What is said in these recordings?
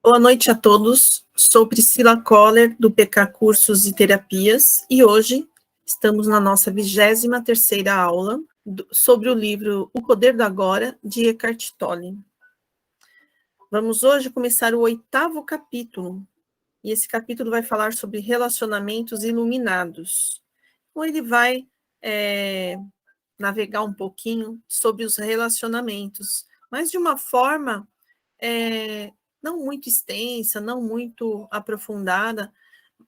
Boa noite a todos. Sou Priscila Koller, do PK Cursos e Terapias, e hoje estamos na nossa 23ª aula sobre o livro O Poder do Agora, de Eckhart Tolle. Vamos hoje começar o 8º capítulo, e esse capítulo vai falar sobre relacionamentos iluminados. Então, ele vai navegar um pouquinho sobre os relacionamentos, mas de uma forma não muito extensa, não muito aprofundada,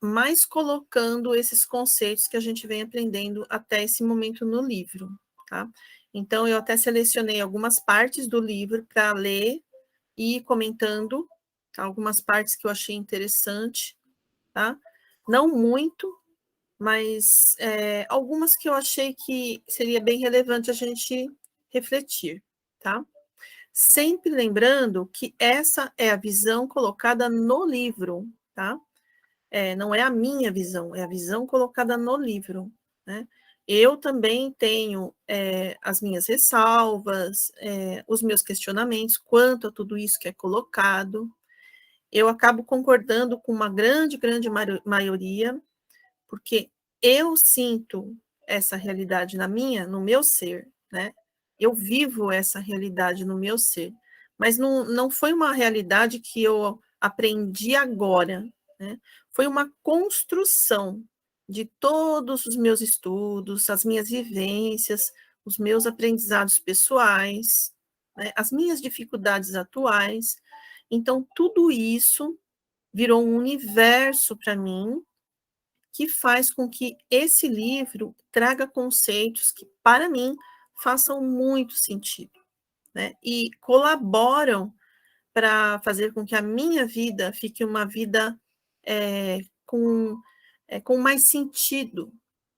mas colocando esses conceitos que a gente vem aprendendo até esse momento no livro, tá? Então, eu até selecionei algumas partes do livro para ler e ir comentando algumas partes que eu achei interessante, tá? Não muito, mas algumas que eu achei que seria bem relevante a gente refletir, tá? Sempre lembrando que essa é a visão colocada no livro, tá? Não é a minha visão, é a visão colocada no livro, né? Eu também tenho as minhas ressalvas, os meus questionamentos quanto a tudo isso que é colocado. Eu acabo concordando com uma grande maioria, porque eu sinto essa realidade no meu ser, né? Eu vivo essa realidade no meu ser, mas não foi uma realidade que eu aprendi agora, né? Foi uma construção de todos os meus estudos, as minhas vivências, os meus aprendizados pessoais, né? As minhas dificuldades atuais. Então, tudo isso virou um universo para mim, que faz com que esse livro traga conceitos que, para mim, façam muito sentido, né? E colaboram para fazer com que a minha vida fique uma vida com mais sentido,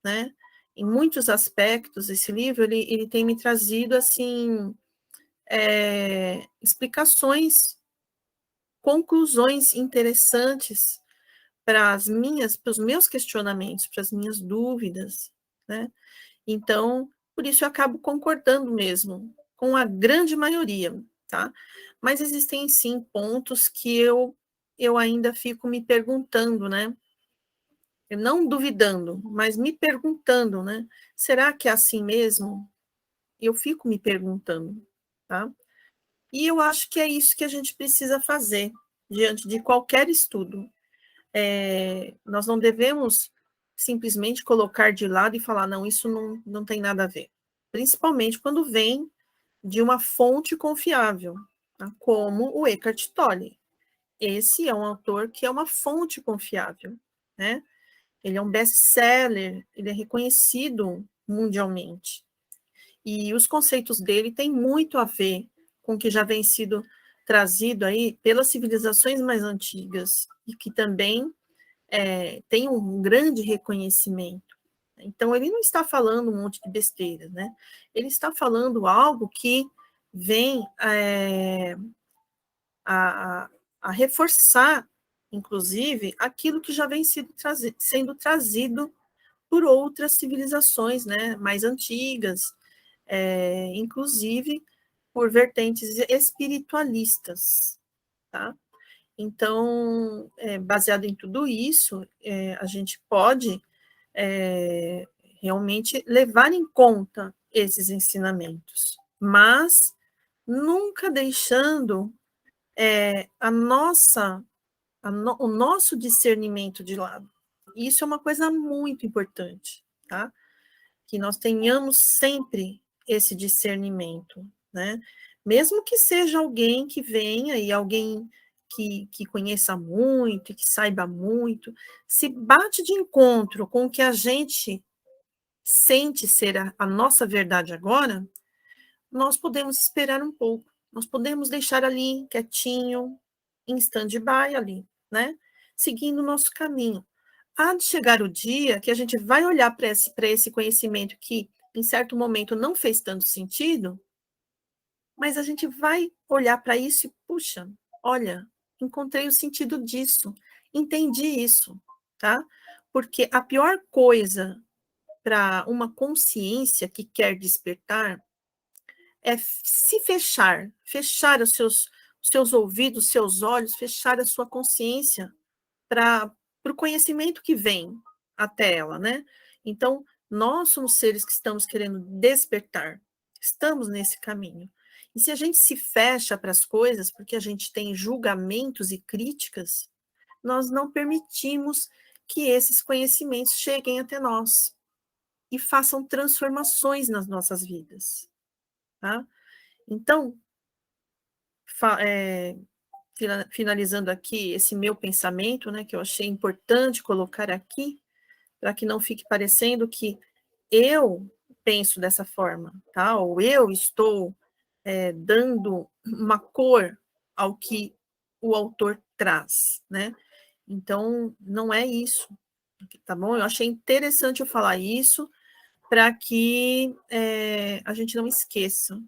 né? Em muitos aspectos, esse livro ele tem me trazido assim explicações, conclusões interessantes para os meus questionamentos, para as minhas dúvidas, né? Então, por isso eu acabo concordando mesmo com a grande maioria, tá? Mas existem sim pontos que eu ainda fico me perguntando, né? Não duvidando, mas me perguntando, né? Será que é assim mesmo? Eu fico me perguntando, tá? E eu acho que é isso que a gente precisa fazer diante de qualquer estudo. Nós não devemos simplesmente colocar de lado e falar, não, isso não tem nada a ver. Principalmente quando vem de uma fonte confiável, tá? Como o Eckhart Tolle. Esse é um autor que é uma fonte confiável, né? Ele é um best-seller, ele é reconhecido mundialmente. E os conceitos dele têm muito a ver com o que já vem sido trazido aí pelas civilizações mais antigas e que também tem um grande reconhecimento. Então, ele não está falando um monte de besteiras, né? Ele está falando algo que vem a reforçar, inclusive, aquilo que já vem sendo trazido por outras civilizações, né, mais antigas, inclusive por vertentes espiritualistas, tá? Então, baseado em tudo isso, a gente pode realmente levar em conta esses ensinamentos, mas nunca deixando o nosso discernimento de lado. Isso é uma coisa muito importante, tá? Que nós tenhamos sempre esse discernimento, né? Mesmo que seja alguém que venha e alguém que conheça muito, que saiba muito, se bate de encontro com o que a gente sente ser a nossa verdade agora, nós podemos esperar um pouco, nós podemos deixar ali quietinho, em stand-by ali, né? Seguindo o nosso caminho. Há de chegar o dia que a gente vai olhar para esse conhecimento que, em certo momento, não fez tanto sentido, mas a gente vai olhar para isso e, puxa, olha, encontrei o sentido disso, entendi isso, tá? Porque a pior coisa para uma consciência que quer despertar é se fechar seus ouvidos, seus olhos, fechar a sua consciência para o conhecimento que vem até ela, né? Então, nós somos seres que estamos querendo despertar, estamos nesse caminho. E se a gente se fecha para as coisas, porque a gente tem julgamentos e críticas, nós não permitimos que esses conhecimentos cheguem até nós e façam transformações nas nossas vidas, tá? Então, finalizando aqui esse meu pensamento, né, que eu achei importante colocar aqui, para que não fique parecendo que eu penso dessa forma, tá? Ou eu estou dando uma cor ao que o autor traz, né? Então, não é isso, tá bom? Eu achei interessante eu falar isso para que a gente não esqueça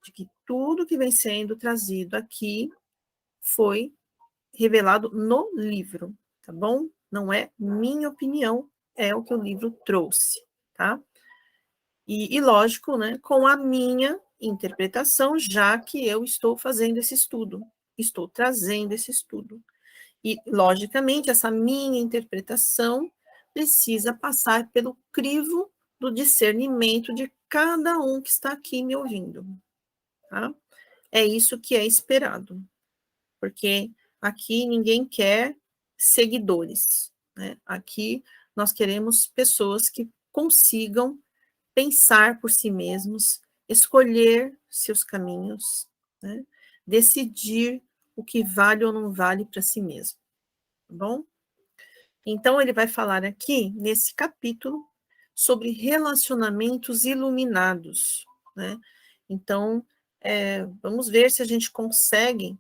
de que tudo que vem sendo trazido aqui foi revelado no livro, tá bom? Não é minha opinião, é o que o livro trouxe, tá? E lógico, né, com a minha interpretação, já que eu estou fazendo esse estudo, estou trazendo esse estudo. E, logicamente, essa minha interpretação precisa passar pelo crivo do discernimento de cada um que está aqui me ouvindo, tá? É isso que é esperado, porque aqui ninguém quer seguidores, né? Aqui nós queremos pessoas que consigam pensar por si mesmos, escolher seus caminhos, né? Decidir o que vale ou não vale para si mesmo, tá bom? Então, ele vai falar aqui, nesse capítulo, sobre relacionamentos iluminados, né? Então, vamos ver se a gente consegue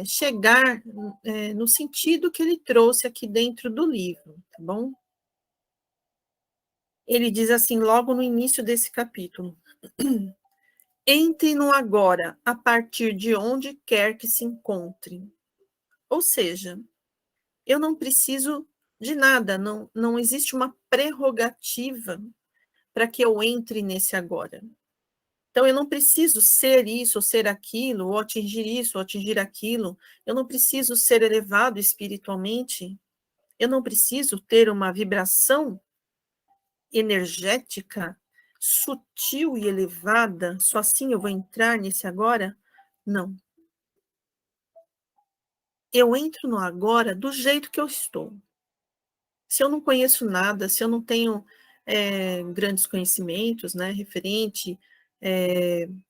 chegar no sentido que ele trouxe aqui dentro do livro, tá bom? Ele diz assim, logo no início desse capítulo: entre no agora, a partir de onde quer que se encontre. Ou seja, eu não preciso de nada, não existe uma prerrogativa para que eu entre nesse agora. Então, eu não preciso ser isso, ou ser aquilo, ou atingir isso, ou atingir aquilo. Eu não preciso ser elevado espiritualmente. Eu não preciso ter uma vibração energética, sutil e elevada. Só assim eu vou entrar nesse agora? Não. Eu entro no agora do jeito que eu estou. Se eu não conheço nada, se eu não tenho grandes conhecimentos, né, referente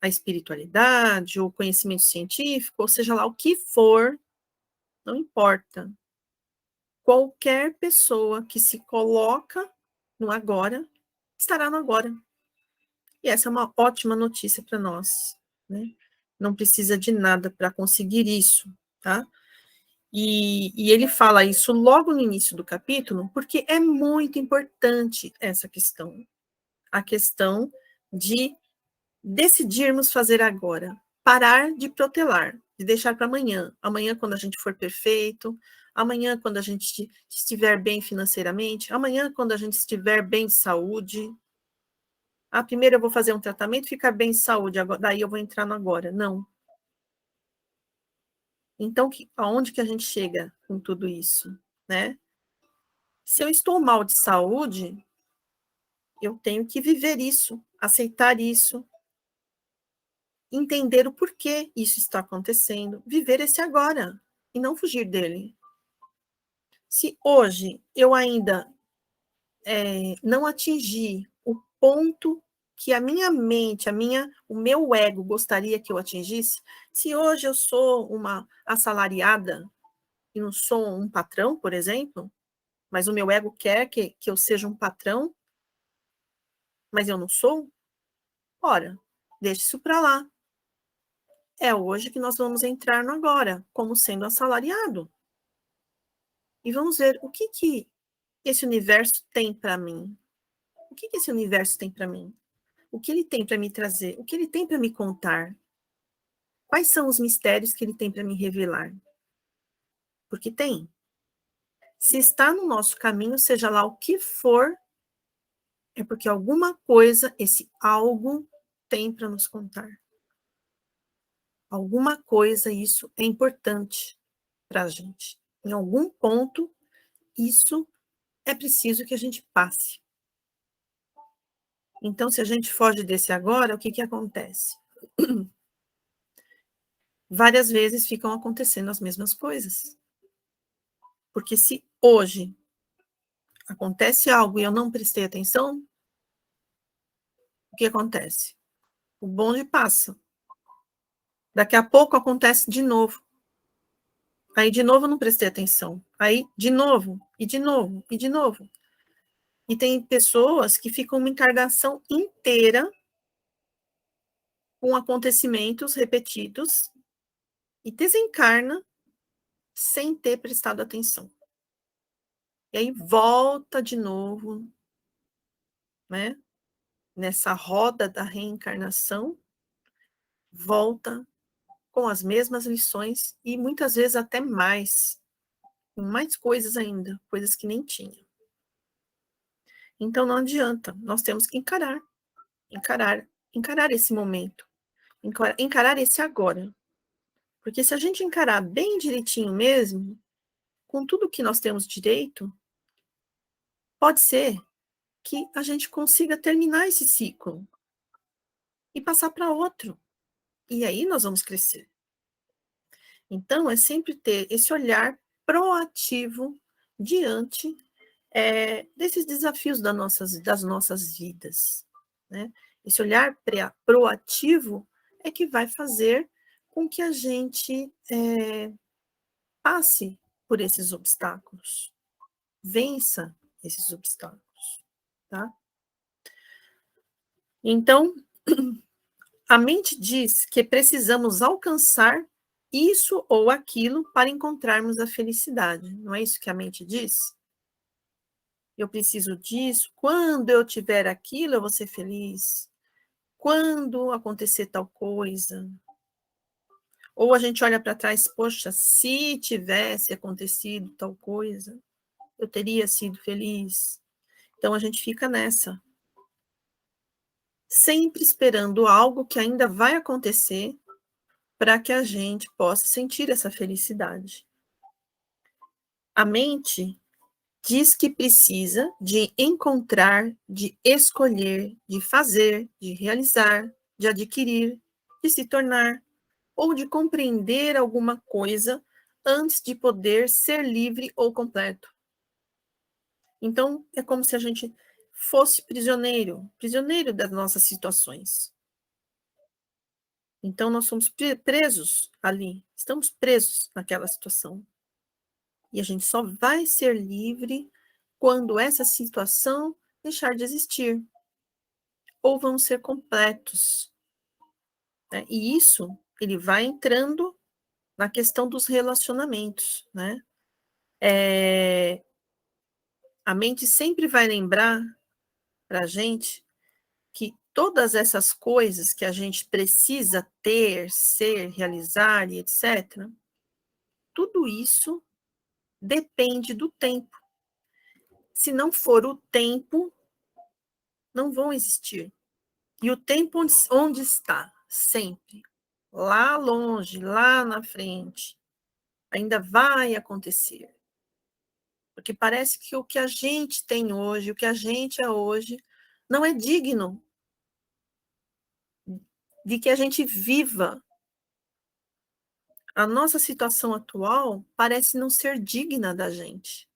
à espiritualidade, ou conhecimento científico, ou seja lá o que for, não importa. Qualquer pessoa que se coloca no agora, estará no agora. E essa é uma ótima notícia para nós, né? Não precisa de nada para conseguir isso, tá? E ele fala isso logo no início do capítulo, porque é muito importante essa questão. A questão de decidirmos fazer agora. Parar de protelar, de deixar para amanhã. Amanhã, quando a gente for perfeito. Amanhã, quando a gente estiver bem financeiramente. Amanhã, quando a gente estiver bem de saúde. Primeiro eu vou fazer um tratamento, ficar bem de saúde, daí eu vou entrar no agora. Não. Então, aonde que a gente chega com tudo isso, né? Se eu estou mal de saúde, eu tenho que viver isso, aceitar isso, entender o porquê isso está acontecendo, viver esse agora e não fugir dele. Se hoje eu ainda não atingi o ponto que a minha mente, o meu ego gostaria que eu atingisse, se hoje eu sou uma assalariada e não sou um patrão, por exemplo, mas o meu ego quer que eu seja um patrão, mas eu não sou, ora, deixe isso para lá. É hoje que nós vamos entrar no agora, como sendo assalariado. E vamos ver o que esse universo tem para mim. O que esse universo tem para mim? O que ele tem para me trazer? O que ele tem para me contar? Quais são os mistérios que ele tem para me revelar? Porque tem. Se está no nosso caminho, seja lá o que for, é porque alguma coisa esse algo tem para nos contar. Alguma coisa, isso é importante para a gente. Em algum ponto, isso é preciso que a gente passe. Então, se a gente foge desse agora, o que que acontece? Várias vezes ficam acontecendo as mesmas coisas. Porque se hoje acontece algo e eu não prestei atenção, o que acontece? O bonde passa. Daqui a pouco acontece de novo. Aí de novo eu não prestei atenção. Aí de novo, e de novo, e de novo. E tem pessoas que ficam uma encarnação inteira com acontecimentos repetidos e desencarna sem ter prestado atenção. E aí volta de novo, né? Nessa roda da reencarnação, volta com as mesmas lições e muitas vezes até mais coisas ainda, coisas que nem tinha. Então não adianta, nós temos que encarar esse momento, encarar esse agora. Porque se a gente encarar bem direitinho mesmo, com tudo que nós temos direito, pode ser que a gente consiga terminar esse ciclo e passar para outro. E aí nós vamos crescer. Então, é sempre ter esse olhar proativo diante desses desafios das nossas vidas. Né? Esse olhar proativo é que vai fazer com que a gente passe por esses obstáculos, vença esses obstáculos. Tá? Então, a mente diz que precisamos alcançar isso ou aquilo para encontrarmos a felicidade. Não é isso que a mente diz? Eu preciso disso. Quando eu tiver aquilo, eu vou ser feliz. Quando acontecer tal coisa. Ou a gente olha para trás, poxa, se tivesse acontecido tal coisa, eu teria sido feliz. Então a gente fica nessa, sempre esperando algo que ainda vai acontecer para que a gente possa sentir essa felicidade. A mente diz que precisa de encontrar, de escolher, de fazer, de realizar, de adquirir, de se tornar ou de compreender alguma coisa antes de poder ser livre ou completo. Então, é como se a gente fosse prisioneiro das nossas situações. Então, nós somos presos ali, estamos presos naquela situação. E a gente só vai ser livre quando essa situação deixar de existir. Ou vamos ser completos. Né? E isso, ele vai entrando na questão dos relacionamentos. Né? A mente sempre vai lembrar para a gente que todas essas coisas que a gente precisa ter, ser, realizar e etc., tudo isso depende do tempo. Se não for o tempo, não vão existir. E o tempo onde está? Sempre. Lá longe, lá na frente. Ainda vai acontecer. Porque parece que o que a gente tem hoje, o que a gente é hoje, não é digno de que a gente viva. A nossa situação atual parece não ser digna da gente.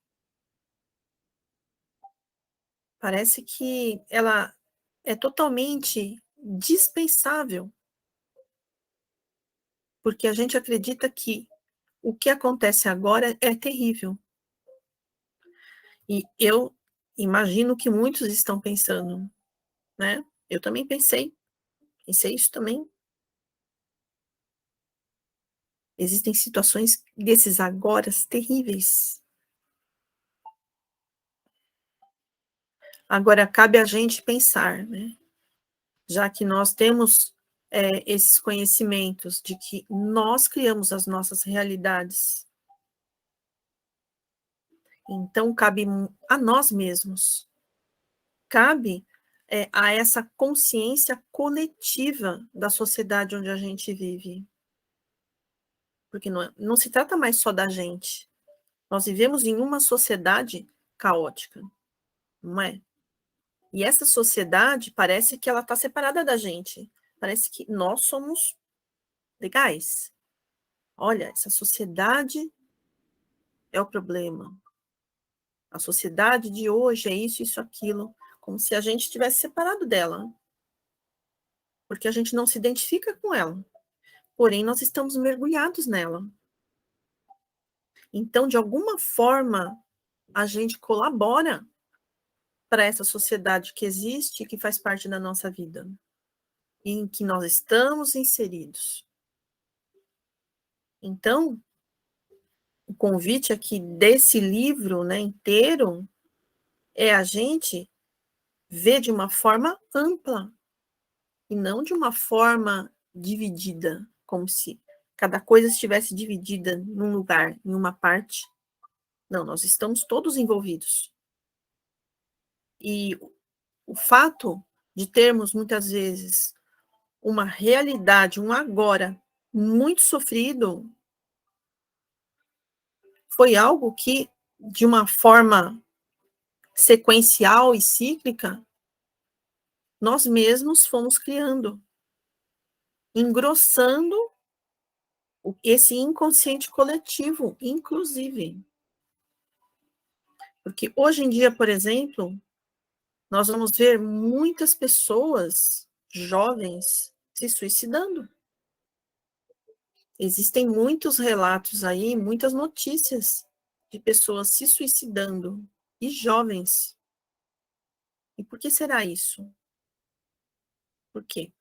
Parece que ela é totalmente dispensável, porque a gente acredita que o que acontece agora é terrível. E eu imagino que muitos estão pensando, né? Eu também pensei isso também. Existem situações desses agora terríveis. Agora, cabe a gente pensar, né? Já que nós temos esses conhecimentos de que nós criamos as nossas realidades, então cabe a nós mesmos, cabe a essa consciência coletiva da sociedade onde a gente vive. porque não se trata mais só da gente. Nós vivemos em uma sociedade caótica, não é? E essa sociedade parece que ela está separada da gente. Parece que nós somos legais. Olha, essa sociedade é o problema. A sociedade de hoje é isso, aquilo, como se a gente estivesse separado dela, porque a gente não se identifica com ela. Porém, nós estamos mergulhados nela. Então, de alguma forma, a gente colabora para essa sociedade que existe e que faz parte da nossa vida, em que nós estamos inseridos. Então, o convite aqui desse livro, né, inteiro é a gente ver de uma forma ampla e não de uma forma dividida, como se cada coisa estivesse dividida num lugar, em uma parte. Não, nós estamos todos envolvidos. E o fato de termos, muitas vezes, uma realidade, um agora muito sofrido, foi algo que, de uma forma sequencial e cíclica, nós mesmos fomos criando, engrossando esse inconsciente coletivo, inclusive. Porque hoje em dia, por exemplo, nós vamos ver muitas pessoas jovens se suicidando. Existem muitos relatos aí, muitas notícias de pessoas se suicidando, e jovens. E por que será isso? Por quê?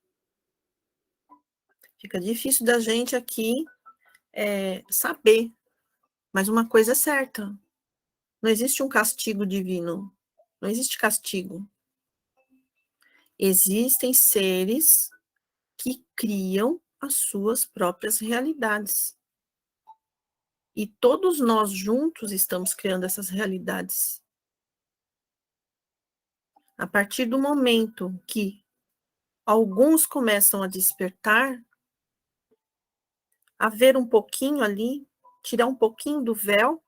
Fica difícil da gente aqui saber, mas uma coisa é certa: não existe um castigo divino, não existe castigo. Existem seres que criam as suas próprias realidades. E todos nós juntos estamos criando essas realidades. A partir do momento que alguns começam a despertar, a ver um pouquinho ali, tirar um pouquinho do véu,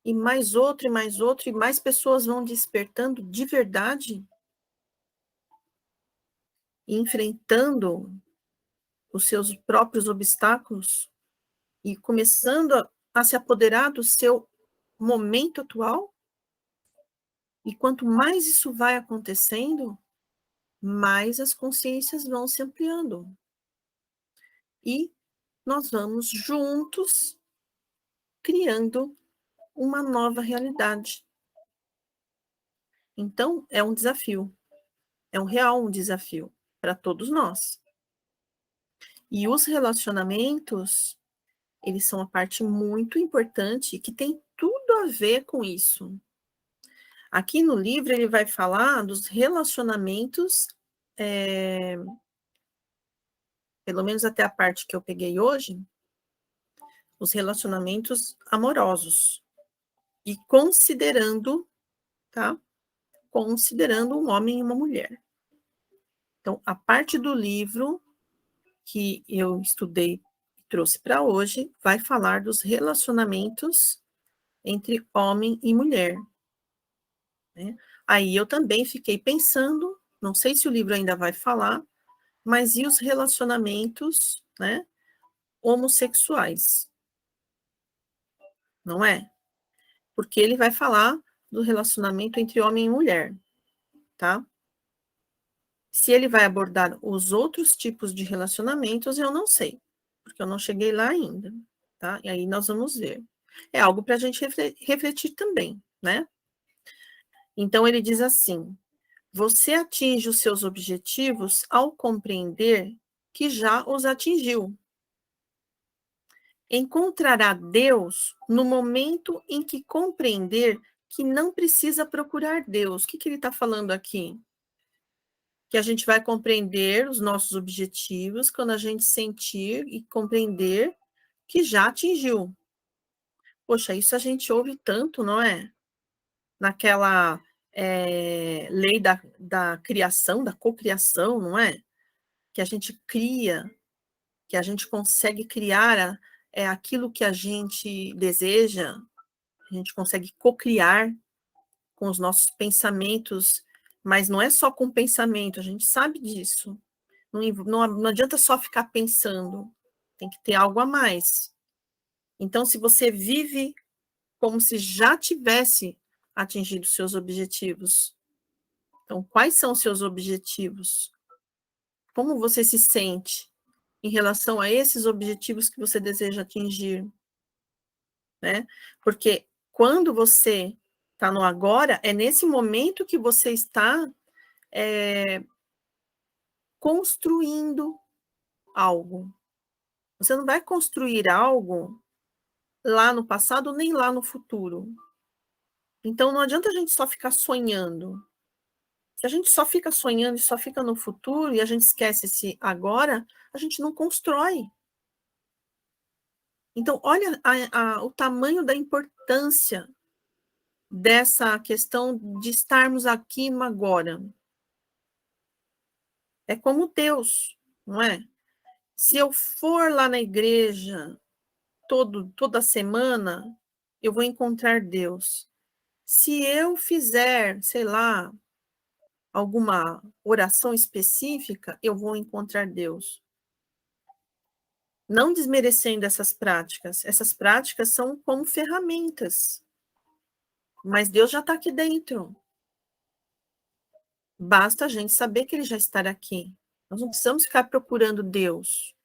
e mais e mais pessoas vão despertando de verdade, e enfrentando os seus próprios obstáculos, e começando a se apoderar do seu momento atual. E quanto mais isso vai acontecendo, mais as consciências vão se ampliando. E nós vamos juntos criando uma nova realidade. Então, é um desafio. É um desafio para todos nós. E os relacionamentos, eles são a parte muito importante que tem tudo a ver com isso. Aqui no livro ele vai falar dos relacionamentos, pelo menos até a parte que eu peguei hoje, os relacionamentos amorosos. E considerando, tá? Considerando um homem e uma mulher. Então, a parte do livro que eu estudei e trouxe para hoje vai falar dos relacionamentos entre homem e mulher. Né? Aí eu também fiquei pensando, não sei se o livro ainda vai falar, mas e os relacionamentos, né, homossexuais? Não é? Porque ele vai falar do relacionamento entre homem e mulher, tá? Se ele vai abordar os outros tipos de relacionamentos, eu não sei, porque eu não cheguei lá ainda, tá? E aí nós vamos ver. É algo para a gente refletir também, né? Então ele diz assim: você atinge os seus objetivos ao compreender que já os atingiu. Encontrará Deus no momento em que compreender que não precisa procurar Deus. O que ele está falando aqui? Que a gente vai compreender os nossos objetivos quando a gente sentir e compreender que já atingiu. Poxa, isso a gente ouve tanto, não é? Naquela lei da criação, da cocriação, não é? Que a gente cria, que a gente consegue criar aquilo que a gente deseja, a gente consegue cocriar com os nossos pensamentos, mas não é só com pensamento, a gente sabe disso. Não adianta só ficar pensando, tem que ter algo a mais. Então, se você vive como se já tivesse atingido seus objetivos, então, quais são os seus objetivos? Como você se sente em relação a esses objetivos que você deseja atingir? Né? Porque quando você está no agora, é nesse momento que você está construindo algo. Você não vai construir algo lá no passado nem lá no futuro. Então não adianta a gente só ficar sonhando. Se a gente só fica sonhando e só fica no futuro e a gente esquece esse agora, a gente não constrói. Então, olha o tamanho da importância dessa questão de estarmos aqui no agora. É como Deus, não é? Se eu for lá na igreja toda semana, eu vou encontrar Deus. Se eu fizer, sei lá, alguma oração específica, eu vou encontrar Deus. Não desmerecendo essas práticas são como ferramentas, mas Deus já está aqui dentro. Basta a gente saber que Ele já está aqui. Nós não precisamos ficar procurando Deus,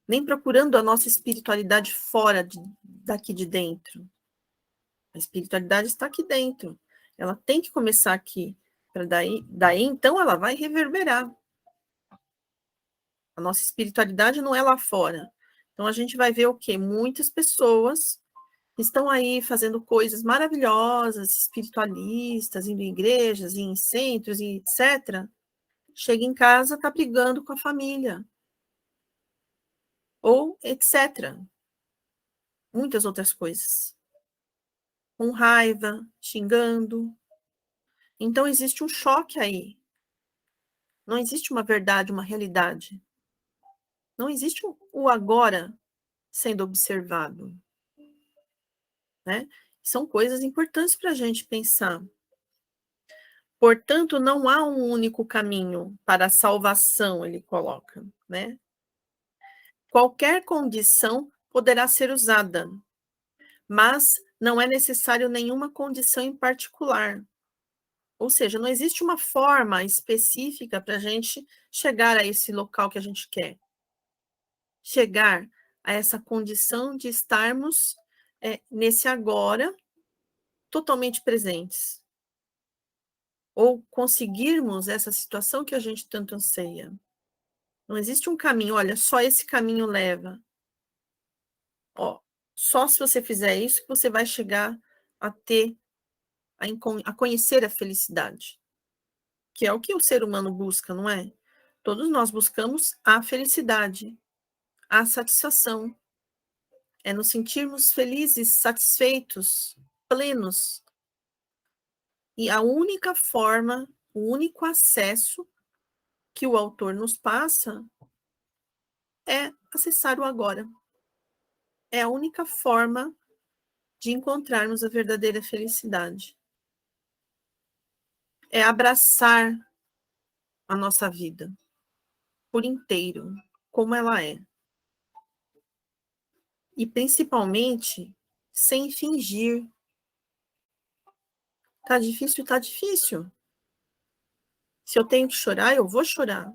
nem procurando a nossa espiritualidade fora daqui de dentro. A espiritualidade está aqui dentro. Ela tem que começar aqui. Para daí, então, ela vai reverberar. A nossa espiritualidade não é lá fora. Então, a gente vai ver o quê? Muitas pessoas estão aí fazendo coisas maravilhosas, espiritualistas, indo em igrejas, em centros, e etc. Chega em casa, está brigando com a família. Ou etc. Muitas outras coisas. Com raiva, xingando. Então, existe um choque aí. Não existe uma verdade, uma realidade. Não existe o agora sendo observado. Né? São coisas importantes para a gente pensar. Portanto, não há um único caminho para a salvação, ele coloca. Né? Qualquer condição poderá ser usada, mas não é necessário nenhuma condição em particular. Ou seja, não existe uma forma específica para a gente chegar a esse local que a gente quer. Chegar a essa condição de estarmos nesse agora totalmente presentes. Ou conseguirmos essa situação que a gente tanto anseia. Não existe um caminho, olha, só esse caminho leva. Ó, só se você fizer isso que você vai chegar a ter, a conhecer a felicidade. Que é o que o ser humano busca, não é? Todos nós buscamos a felicidade, a satisfação. É nos sentirmos felizes, satisfeitos, plenos. E a única forma, o único acesso que o autor nos passa é acessar o agora. É a única forma de encontrarmos a verdadeira felicidade. É abraçar a nossa vida por inteiro, como ela é. E principalmente sem fingir. Tá difícil, tá difícil. Se eu tenho que chorar, eu vou chorar.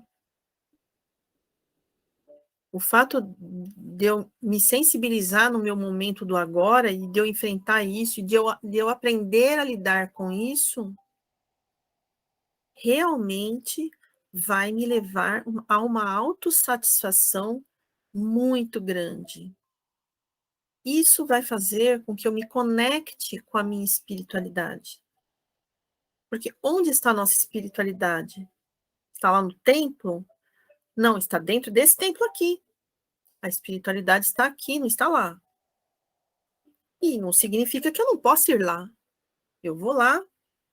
O fato de eu me sensibilizar no meu momento do agora e de eu enfrentar isso, de eu aprender a lidar com isso, realmente vai me levar a uma autossatisfação muito grande. Isso vai fazer com que eu me conecte com a minha espiritualidade. Porque onde está a nossa espiritualidade? Está lá no templo? Não, está dentro desse templo aqui. A espiritualidade está aqui, não está lá. E não significa que eu não possa ir lá. Eu vou lá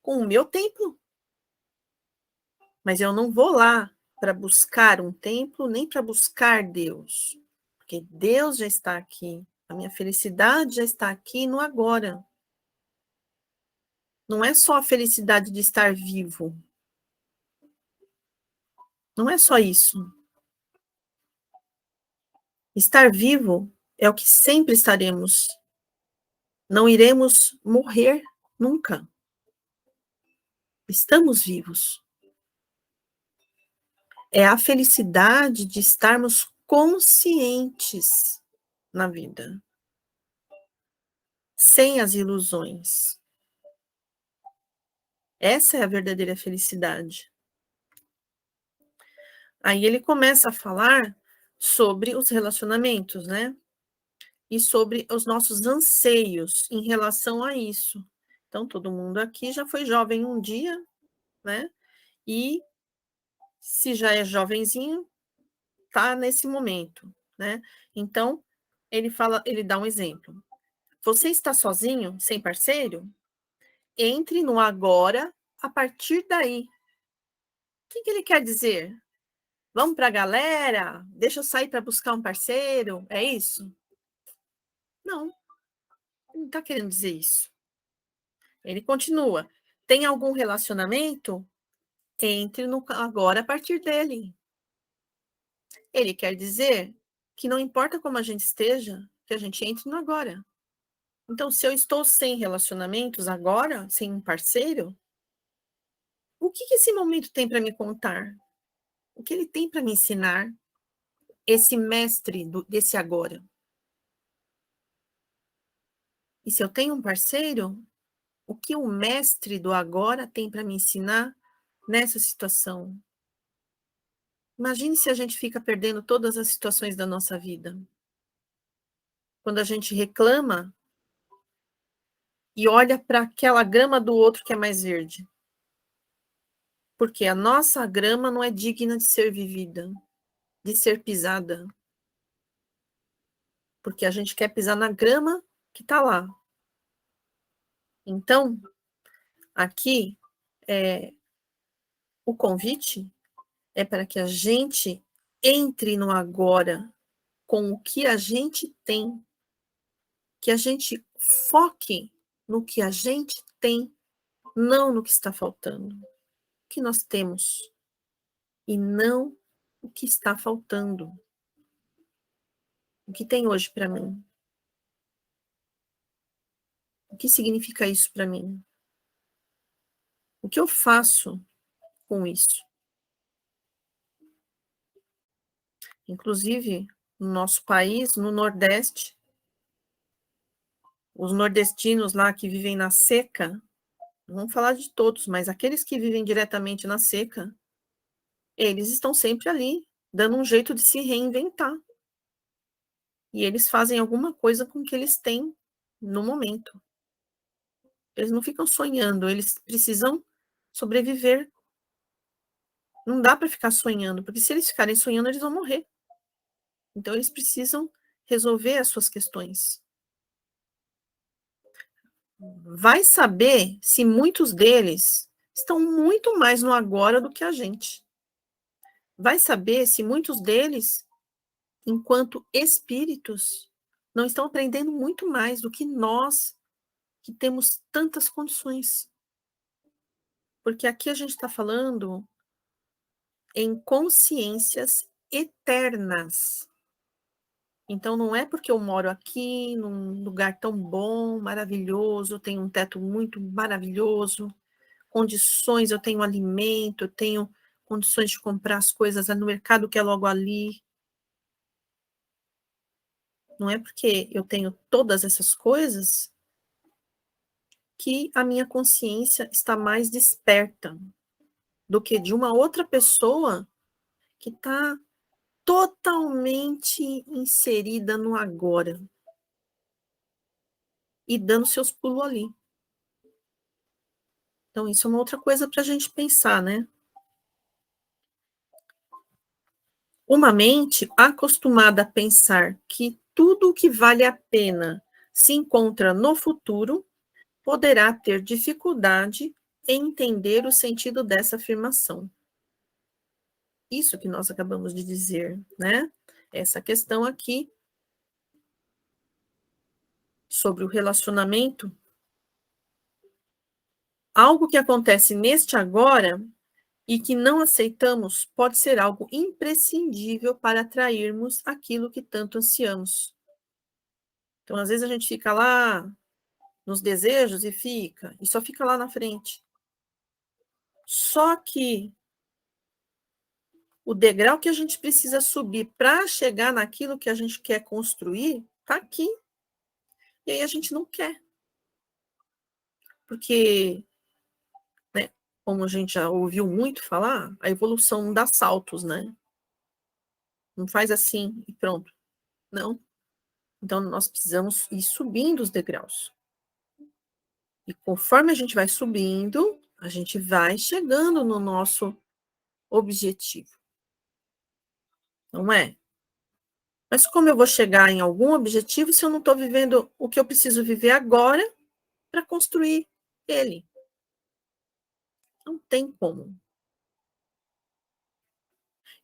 com o meu templo. Mas eu não vou lá para buscar um templo, nem para buscar Deus. porque Deus já está aqui. A minha felicidade já está aqui no agora. Não é só a felicidade de estar vivo. Não é só isso. Estar vivo é o que sempre estaremos. Não iremos morrer nunca. Estamos vivos. É a felicidade de estarmos conscientes na vida, sem as ilusões. Essa é a verdadeira felicidade. Aí ele começa a falar sobre os relacionamentos, né? E sobre os nossos anseios em relação a isso. Então, todo mundo aqui já foi jovem um dia, né? E se já é jovenzinho, tá nesse momento, né? Então, ele dá um exemplo. Você está sozinho, sem parceiro? Entre no agora a partir daí. O que ele quer dizer? Vamos para a galera? Deixa eu sair para buscar um parceiro? É isso? Não, ele não está querendo dizer isso. Ele continua. Tem algum relacionamento? Entre no agora a partir dele. Ele quer dizer que não importa como a gente esteja, que a gente entre no agora. Então, se eu estou sem relacionamentos agora, sem um parceiro, o que esse momento tem para me contar? O que ele tem para me ensinar? Esse mestre desse agora. E se eu tenho um parceiro, o que o mestre do agora tem para me ensinar nessa situação? Imagine se a gente fica perdendo todas as situações da nossa vida. Quando a gente reclama e olha para aquela grama do outro que é mais verde. Porque a nossa grama não é digna de ser vivida, de ser pisada. Porque a gente quer pisar na grama que está lá. Então, aqui, o convite é para que a gente entre no agora com o que a gente tem, que a gente foque no que a gente tem, não no que está faltando. O que nós temos e não o que está faltando. O que tem hoje para mim? O que significa isso para mim? O que eu faço com isso? Inclusive, no nosso país, no Nordeste, os nordestinos lá que vivem na seca, não vamos falar de todos, mas aqueles que vivem diretamente na seca, eles estão sempre ali, dando um jeito de se reinventar. E eles fazem alguma coisa com o que eles têm no momento. Eles não ficam sonhando, eles precisam sobreviver. Não dá para ficar sonhando, porque se eles ficarem sonhando, eles vão morrer. Então, eles precisam resolver as suas questões. Vai saber se muitos deles estão muito mais no agora do que a gente. Vai saber se muitos deles, enquanto espíritos, não estão aprendendo muito mais do que nós, que temos tantas condições. Porque aqui a gente está falando em consciências eternas. Então, não é porque eu moro aqui, num lugar tão bom, maravilhoso, tenho um teto muito maravilhoso, condições, eu tenho alimento, eu tenho condições de comprar as coisas no mercado que é logo ali. Não é porque eu tenho todas essas coisas que a minha consciência está mais desperta do que de uma outra pessoa que está totalmente inserida no agora e dando seus pulos ali. Então, isso é uma outra coisa para a gente pensar, né? Uma mente acostumada a pensar que tudo o que vale a pena se encontra no futuro poderá ter dificuldade em entender o sentido dessa afirmação. Isso que nós acabamos de dizer, né? Essa questão aqui sobre o relacionamento, algo que acontece neste agora e que não aceitamos pode ser algo imprescindível para atrairmos aquilo que tanto ansiamos. Então, às vezes a gente fica lá nos desejos e só fica lá na frente. Só que o degrau que a gente precisa subir para chegar naquilo que a gente quer construir está aqui. E aí a gente não quer. Porque, né, como a gente já ouviu muito falar, a evolução dá saltos, né? Não faz assim e pronto. Não. Então, nós precisamos ir subindo os degraus. E conforme a gente vai subindo, a gente vai chegando no nosso objetivo. Não é? Mas como eu vou chegar em algum objetivo se eu não estou vivendo o que eu preciso viver agora para construir ele? Não tem como.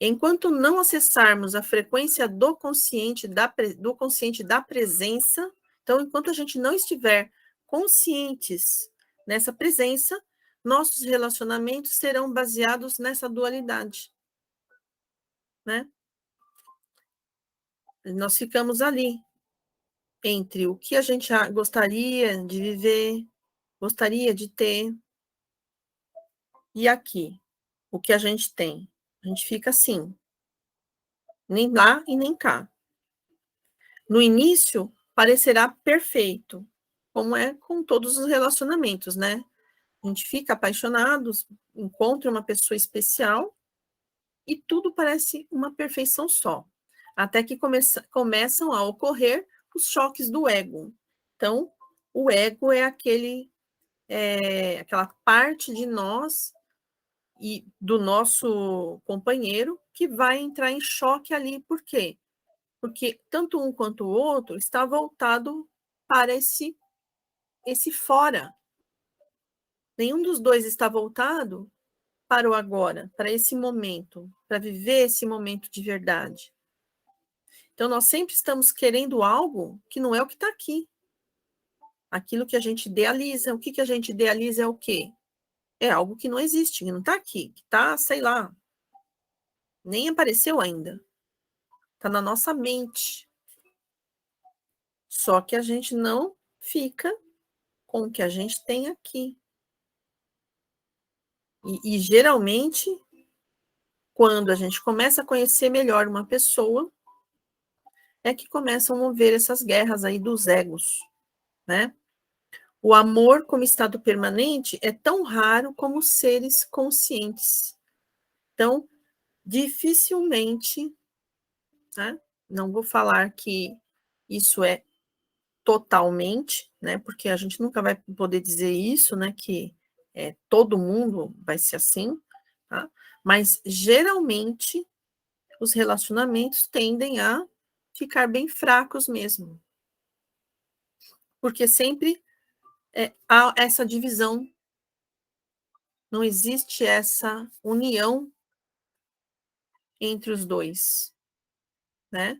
Enquanto não acessarmos a frequência do consciente da presença, então, enquanto a gente não estiver conscientes nessa presença, nossos relacionamentos serão baseados nessa dualidade, né? Nós ficamos ali, entre o que a gente gostaria de viver, gostaria de ter, e aqui, o que a gente tem. A gente fica assim, nem lá e nem cá. No início, parecerá perfeito, como é com todos os relacionamentos, né? A gente fica apaixonado, encontra uma pessoa especial e tudo parece uma perfeição só. Até que começam a ocorrer os choques do ego. Então, o ego é aquela parte de nós e do nosso companheiro que vai entrar em choque ali. Por quê? Porque tanto um quanto o outro está voltado para esse fora. Nenhum dos dois está voltado para o agora, para esse momento, para viver esse momento de verdade. Então, nós sempre estamos querendo algo que não é o que está aqui. Aquilo que a gente idealiza. O que a gente idealiza é o quê? É algo que não existe, que não está aqui, que está, sei lá, nem apareceu ainda. Está na nossa mente. Só que a gente não fica com o que a gente tem aqui. E geralmente, quando a gente começa a conhecer melhor uma pessoa, é que começam a mover essas guerras aí dos egos, né? O amor como estado permanente é tão raro como seres conscientes. Então, dificilmente, né? Não vou falar que isso é totalmente, né? Porque a gente nunca vai poder dizer isso, né? Que todo mundo vai ser assim, tá? Mas geralmente os relacionamentos tendem a ficar bem fracos mesmo. Porque sempre há essa divisão, não existe essa união entre os dois, né?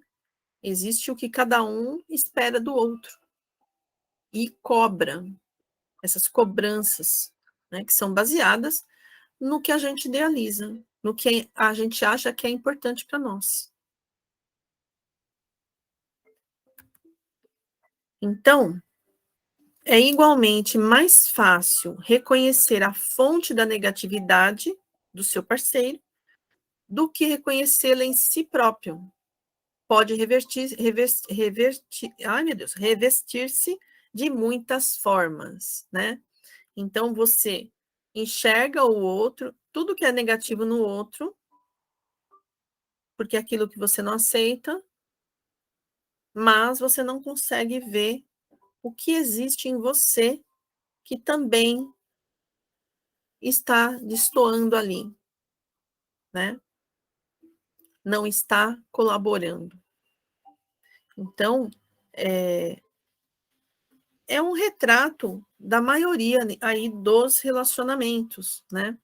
Existe o que cada um espera do outro e cobra, essas cobranças, né, que são baseadas no que a gente idealiza, no que a gente acha que é importante para nós. Então, é igualmente mais fácil reconhecer a fonte da negatividade do seu parceiro do que reconhecê-la em si próprio. Pode revestir-se de muitas formas, né? Então, você enxerga o outro, tudo que é negativo no outro, porque é aquilo que você não aceita, mas você não consegue ver o que existe em você que também está destoando ali, né? Não está colaborando. Então, é um retrato da maioria aí dos relacionamentos, né?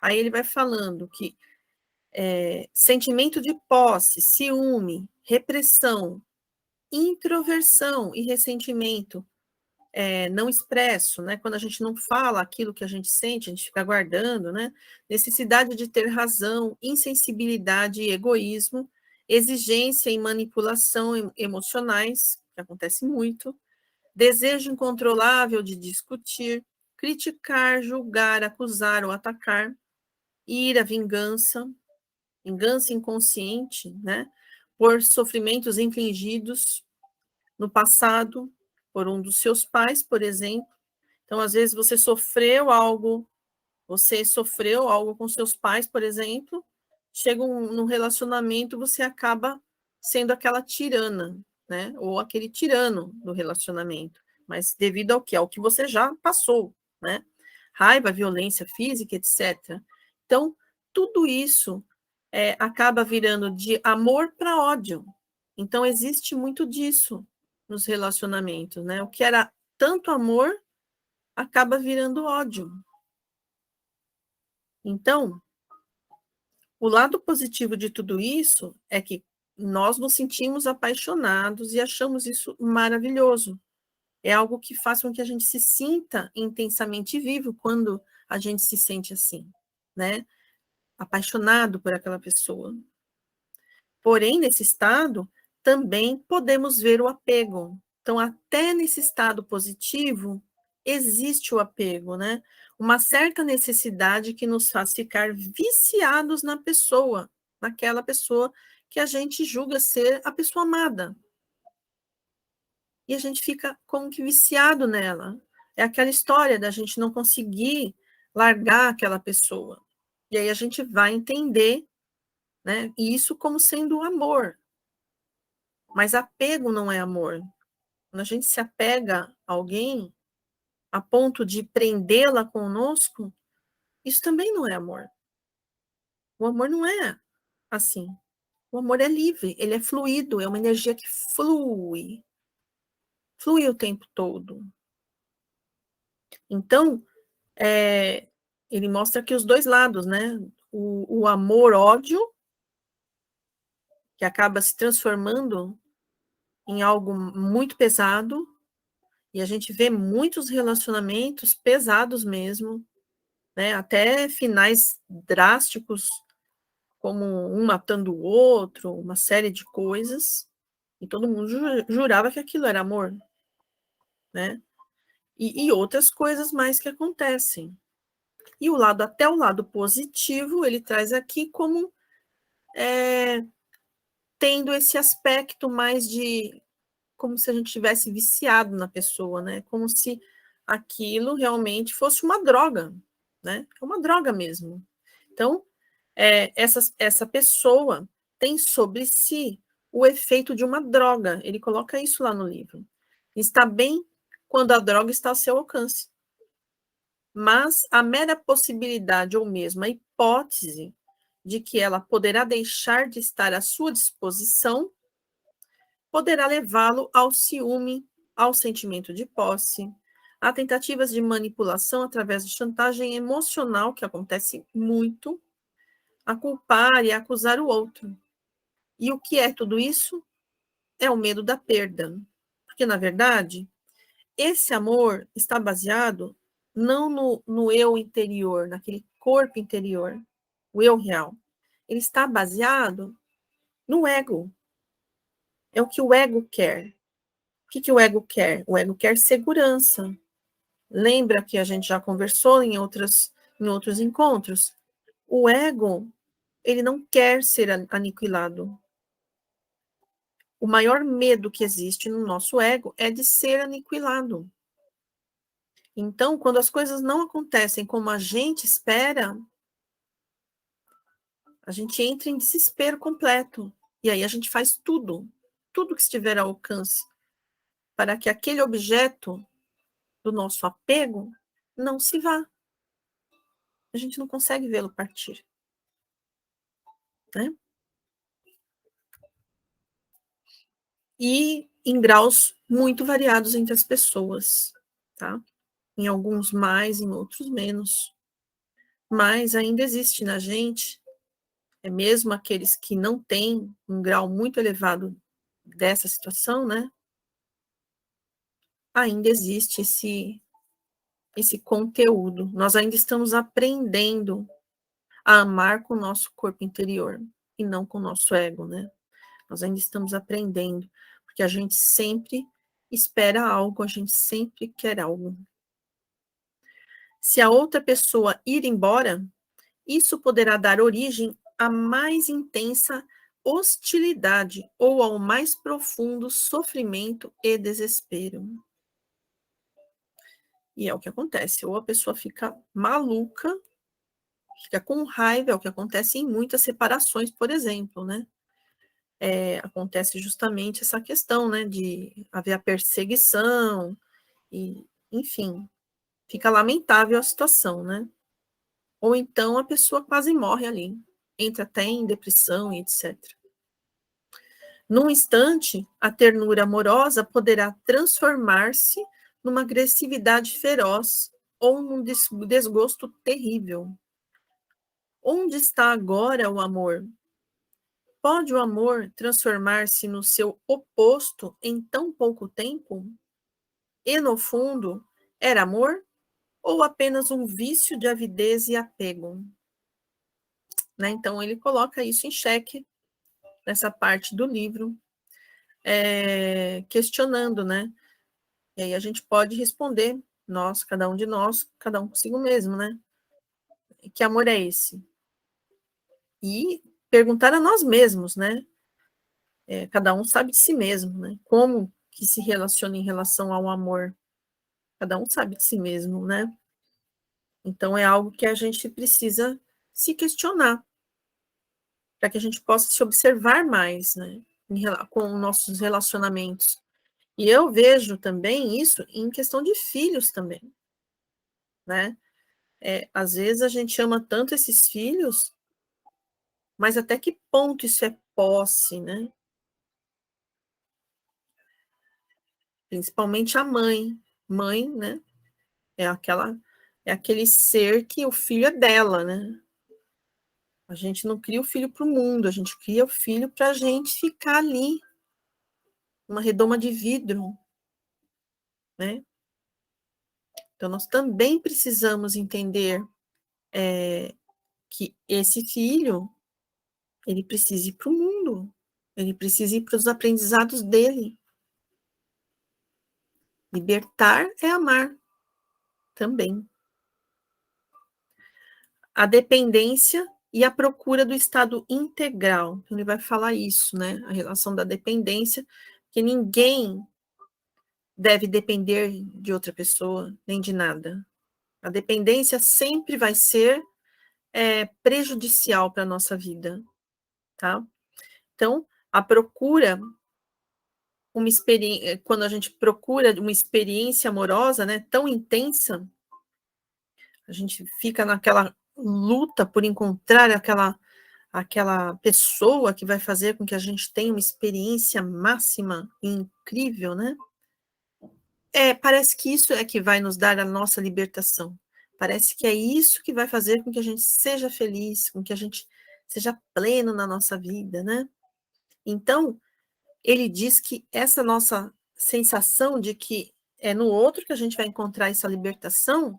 Aí ele vai falando que sentimento de posse, ciúme, repressão, introversão e ressentimento não expresso, né? Quando a gente não fala aquilo que a gente sente, a gente fica guardando, né? Necessidade de ter razão, insensibilidade e egoísmo, exigência e manipulação emocionais, que acontece muito, desejo incontrolável de discutir, criticar, julgar, acusar ou atacar, ira, vingança, vingança inconsciente, né? Por sofrimentos infligidos no passado por um dos seus pais, por exemplo. Então, às vezes, você sofreu algo com seus pais, por exemplo, chega num relacionamento, você acaba sendo aquela tirana, né? Ou aquele tirano do relacionamento. Mas devido ao que? Ao que você já passou, né? Raiva, violência física, etc. Então, tudo isso acaba virando de amor para ódio. Então, existe muito disso nos relacionamentos, né? O que era tanto amor acaba virando ódio. Então, o lado positivo de tudo isso é que nós nos sentimos apaixonados e achamos isso maravilhoso. É algo que faz com que a gente se sinta intensamente vivo quando a gente se sente assim, né? Apaixonado por aquela pessoa. Porém, nesse estado, também podemos ver o apego. Então, até nesse estado positivo, existe o apego, né? Uma certa necessidade que nos faz ficar viciados na pessoa, naquela pessoa que a gente julga ser a pessoa amada. E a gente fica como que viciado nela. É aquela história da gente não conseguir largar aquela pessoa. E aí a gente vai entender, né, isso como sendo amor. Mas apego não é amor. Quando a gente se apega a alguém a ponto de prendê-la conosco, isso também não é amor. O amor não é assim. O amor é livre, ele é fluido, é uma energia que flui. Flui o tempo todo. Então, ele mostra aqui os dois lados, né? O amor-ódio, que acaba se transformando em algo muito pesado, e a gente vê muitos relacionamentos pesados mesmo, né? Até finais drásticos, como um matando o outro, uma série de coisas, e todo mundo jurava que aquilo era amor, né? E outras coisas mais que acontecem. E até o lado positivo, ele traz aqui como tendo esse aspecto mais de como se a gente tivesse viciado na pessoa, né? Como se aquilo realmente fosse uma droga, né? É uma droga mesmo. Então, essa pessoa tem sobre si o efeito de uma droga. Ele coloca isso lá no livro. Está bem quando a droga está ao seu alcance. Mas a mera possibilidade ou mesmo a hipótese de que ela poderá deixar de estar à sua disposição poderá levá-lo ao ciúme, ao sentimento de posse, a tentativas de manipulação através de chantagem emocional, que acontece muito, a culpar e a acusar o outro. E o que é tudo isso? É o medo da perda. Porque, na verdade, esse amor está baseado não no eu interior, naquele corpo interior, o eu real. Ele está baseado no ego. É o que o ego quer. O que o ego quer? O ego quer segurança. Lembra que a gente já conversou em outros encontros? O ego, ele não quer ser aniquilado. O maior medo que existe no nosso ego é de ser aniquilado. Então, quando as coisas não acontecem como a gente espera, a gente entra em desespero completo. E aí a gente faz tudo que estiver ao alcance, para que aquele objeto do nosso apego não se vá. A gente não consegue vê-lo partir, né? E em graus muito variados entre as pessoas, tá? Em alguns mais, em outros menos. Mas ainda existe na gente, mesmo aqueles que não têm um grau muito elevado dessa situação, né? ainda existe esse conteúdo. Nós ainda estamos aprendendo a amar com o nosso corpo interior e não com o nosso ego, né? Nós ainda estamos aprendendo, porque a gente sempre espera algo, a gente sempre quer algo. Se a outra pessoa ir embora, isso poderá dar origem a mais intensa hostilidade ou ao mais profundo sofrimento e desespero. E é o que acontece, ou a pessoa fica maluca, fica com raiva, é o que acontece em muitas separações, por exemplo, né? Acontece justamente essa questão, né, de haver a perseguição, e, enfim, fica lamentável a situação, né? Ou então a pessoa quase morre ali, entra até em depressão e etc. Num instante, a ternura amorosa poderá transformar-se numa agressividade feroz ou num desgosto terrível. Onde está agora o amor? Pode o amor transformar-se no seu oposto em tão pouco tempo? E, no fundo, era amor ou apenas um vício de avidez e apego? Né? Então, ele coloca isso em xeque nessa parte do livro, questionando, né? E aí a gente pode responder, nós, cada um de nós, cada um consigo mesmo, né? Que amor é esse? E perguntar a nós mesmos, né? Cada um sabe de si mesmo, né? Como que se relaciona em relação ao amor? Cada um sabe de si mesmo, né? Então é algo que a gente precisa se questionar, para que a gente possa se observar mais, né? Com nossos relacionamentos. E eu vejo também isso em questão de filhos também, né? Às vezes a gente ama tanto esses filhos, mas até que ponto isso é posse, né? Principalmente a mãe. Mãe, né? É aquele ser que o filho é dela, né? A gente não cria o filho para o mundo, a gente cria o filho para a gente ficar ali, uma redoma de vidro, né? Então, nós também precisamos entender que esse filho, ele precisa ir para o mundo, ele precisa ir para os aprendizados dele. Libertar é amar também. A dependência e a procura do estado integral. Então, ele vai falar isso, né? A relação da dependência, que ninguém deve depender de outra pessoa, nem de nada. A dependência sempre vai ser prejudicial para a nossa vida, tá? Então, a procura, quando a gente procura uma experiência amorosa, né, tão intensa, a gente fica naquela luta por encontrar aquela pessoa que vai fazer com que a gente tenha uma experiência máxima e incrível, né? Parece que isso é que vai nos dar a nossa libertação. Parece que é isso que vai fazer com que a gente seja feliz, com que a gente seja pleno na nossa vida, né? Então, ele diz que essa nossa sensação de que é no outro que a gente vai encontrar essa libertação,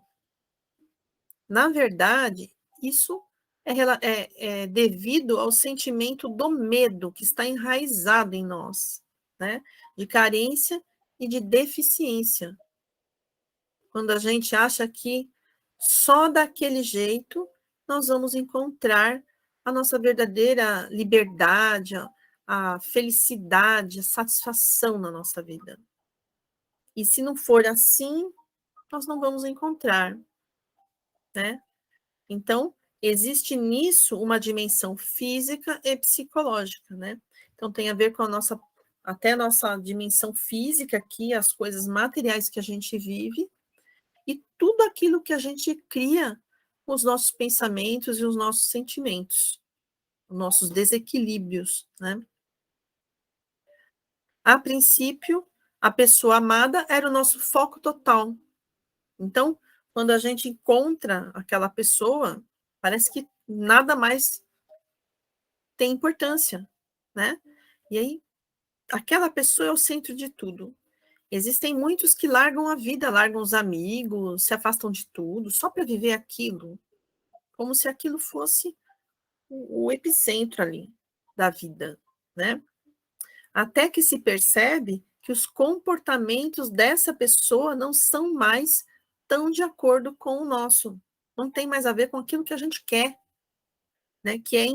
na verdade, isso é devido ao sentimento do medo que está enraizado em nós, né? De carência e de deficiência. Quando a gente acha que só daquele jeito nós vamos encontrar a nossa verdadeira liberdade, a felicidade, a satisfação na nossa vida. E se não for assim, nós não vamos encontrar, né? Então, existe nisso uma dimensão física e psicológica, né? Então, tem a ver com até a nossa dimensão física aqui, as coisas materiais que a gente vive, e tudo aquilo que a gente cria com os nossos pensamentos e os nossos sentimentos, os nossos desequilíbrios, né? A princípio, a pessoa amada era o nosso foco total. Então, quando a gente encontra aquela pessoa, parece que nada mais tem importância, né? E aí, aquela pessoa é o centro de tudo. Existem muitos que largam a vida, largam os amigos, se afastam de tudo, só para viver aquilo, como se aquilo fosse o epicentro ali da vida, né? Até que se percebe que os comportamentos dessa pessoa não são mais tão de acordo com o nosso, não tem mais a ver com aquilo que a gente quer, né? Que é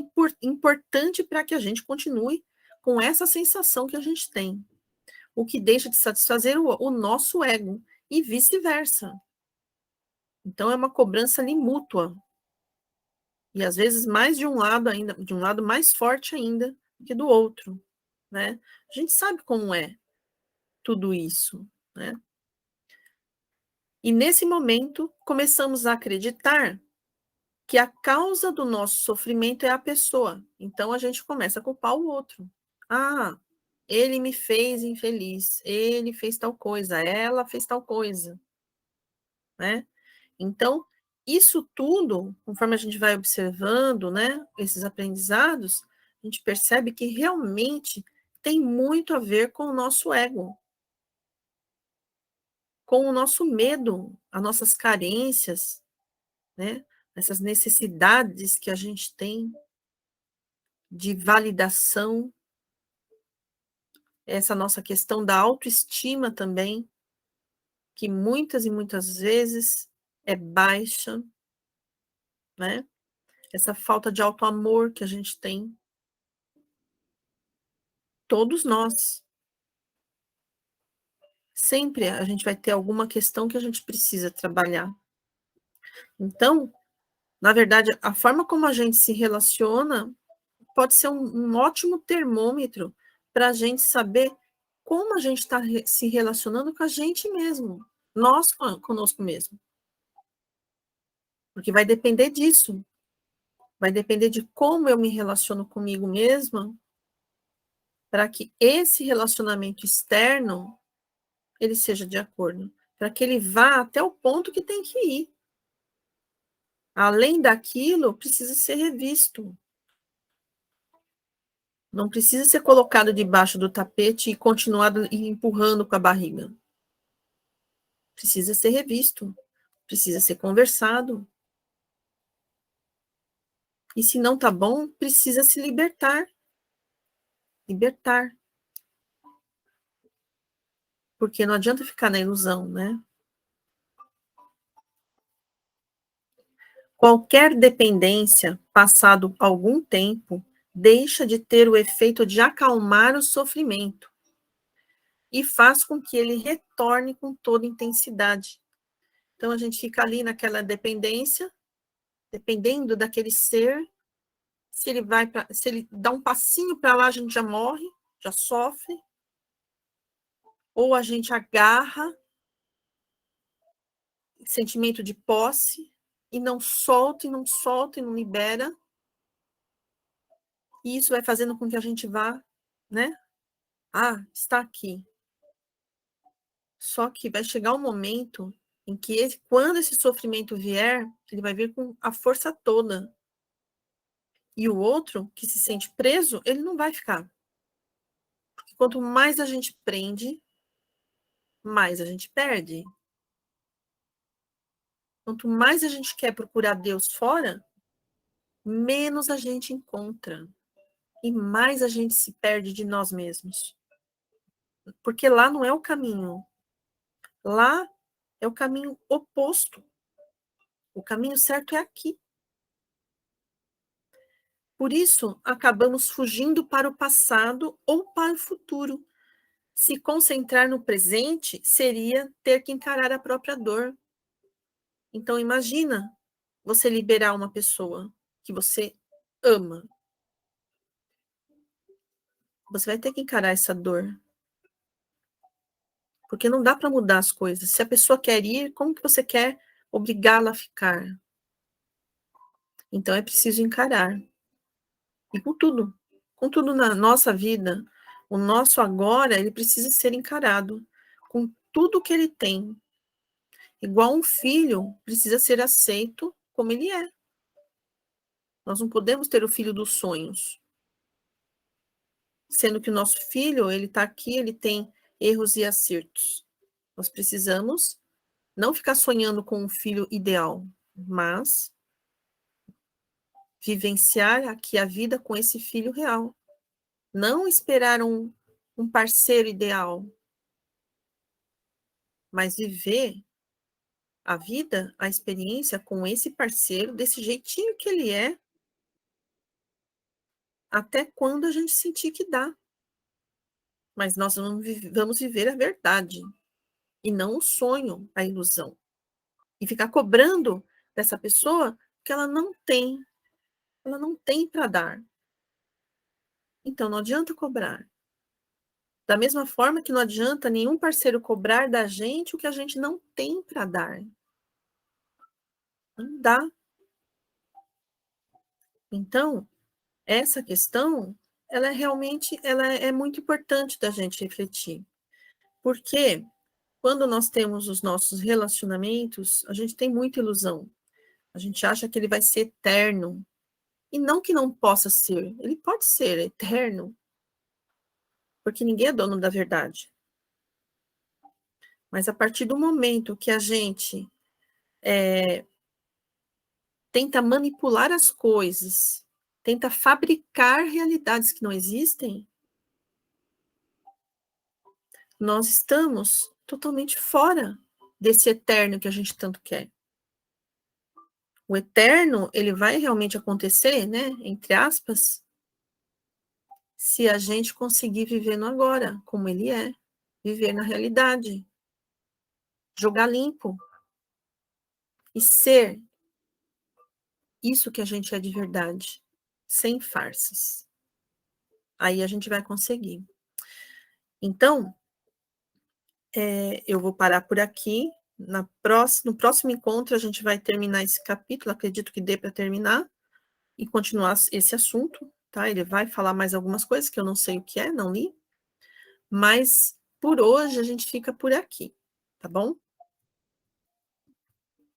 importante para que a gente continue com essa sensação que a gente tem, o que deixa de satisfazer o nosso ego e vice-versa. Então é uma cobrança ali mútua. E às vezes mais de um lado ainda, de um lado mais forte ainda que do outro, né? A gente sabe como é tudo isso, né? E nesse momento começamos a acreditar que a causa do nosso sofrimento é a pessoa. Então a gente começa a culpar o outro. Ah, ele me fez infeliz, ele fez tal coisa, ela fez tal coisa, né? Então, isso tudo, conforme a gente vai observando, né, esses aprendizados, a gente percebe que realmente tem muito a ver com o nosso ego, com o nosso medo, as nossas carências, né, essas necessidades que a gente tem de validação, essa nossa questão da autoestima também, que muitas e muitas vezes é baixa, né? Essa falta de autoamor que a gente tem, todos nós. Sempre a gente vai ter alguma questão que a gente precisa trabalhar. Então, na verdade, a forma como a gente se relaciona pode ser um ótimo termômetro para a gente saber como a gente está se relacionando com a gente mesmo, nós conosco mesmo. Porque vai depender disso, vai depender de como eu me relaciono comigo mesma, para que esse relacionamento externo ele seja de acordo, para que ele vá até o ponto que tem que ir. Além daquilo, precisa ser revisto. Não precisa ser colocado debaixo do tapete e continuado empurrando com a barriga. Precisa ser revisto. Precisa ser conversado. E se não tá bom, precisa se libertar. Libertar. Porque não adianta ficar na ilusão, né? Qualquer dependência, passado algum tempo, deixa de ter o efeito de acalmar o sofrimento e faz com que ele retorne com toda intensidade. Então a gente fica ali naquela dependência, dependendo daquele ser, se ele dá um passinho para lá, a gente já morre, já sofre, ou a gente agarra sentimento de posse e não solta, e não solta, e não libera, e isso vai fazendo com que a gente vá, né? Ah, está aqui. Só que vai chegar um momento em que, quando esse sofrimento vier, ele vai vir com a força toda. E o outro, que se sente preso, ele não vai ficar. Porque quanto mais a gente prende, mais a gente perde. Quanto mais a gente quer procurar Deus fora, menos a gente encontra. E mais a gente se perde de nós mesmos. Porque lá não é o caminho. Lá é o caminho oposto. O caminho certo é aqui. Por isso, acabamos fugindo para o passado ou para o futuro. Se concentrar no presente seria ter que encarar a própria dor. Então, imagina você liberar uma pessoa que você ama. Você vai ter que encarar essa dor. Porque não dá para mudar as coisas. Se a pessoa quer ir, como que você quer obrigá-la a ficar? Então, é preciso encarar. E com tudo na nossa vida, o nosso agora, ele precisa ser encarado. Com tudo que ele tem. Igual um filho precisa ser aceito como ele é. Nós não podemos ter o filho dos sonhos. Sendo que o nosso filho, ele está aqui, ele tem erros e acertos. Nós precisamos não ficar sonhando com um filho ideal, mas vivenciar aqui a vida com esse filho real. Não esperar um parceiro ideal, mas viver a vida, a experiência com esse parceiro, desse jeitinho que ele é, até quando a gente sentir que dá. Mas nós vamos viver a verdade, e não o sonho, a ilusão. E ficar cobrando dessa pessoa que ela não tem para dar. Então não adianta cobrar. Da mesma forma que não adianta nenhum parceiro cobrar da gente o que a gente não tem para dar. Não dá. Então, essa questão, ela é muito importante da gente refletir. Porque quando nós temos os nossos relacionamentos, a gente tem muita ilusão. A gente acha que ele vai ser eterno. E não que não possa ser. Ele pode ser eterno. Porque ninguém é dono da verdade. Mas a partir do momento que a gente tenta manipular as coisas, tenta fabricar realidades que não existem, nós estamos totalmente fora desse eterno que a gente tanto quer. O eterno, ele vai realmente acontecer, né, entre aspas, se a gente conseguir viver no agora, como ele é, viver na realidade, jogar limpo e ser isso que a gente é de verdade, sem farsas. Aí a gente vai conseguir. Então, eu vou parar por aqui. No próximo encontro, a gente vai terminar esse capítulo, acredito que dê para terminar, e continuar esse assunto, tá? Ele vai falar mais algumas coisas que eu não sei o que é, não li, mas por hoje a gente fica por aqui, tá bom?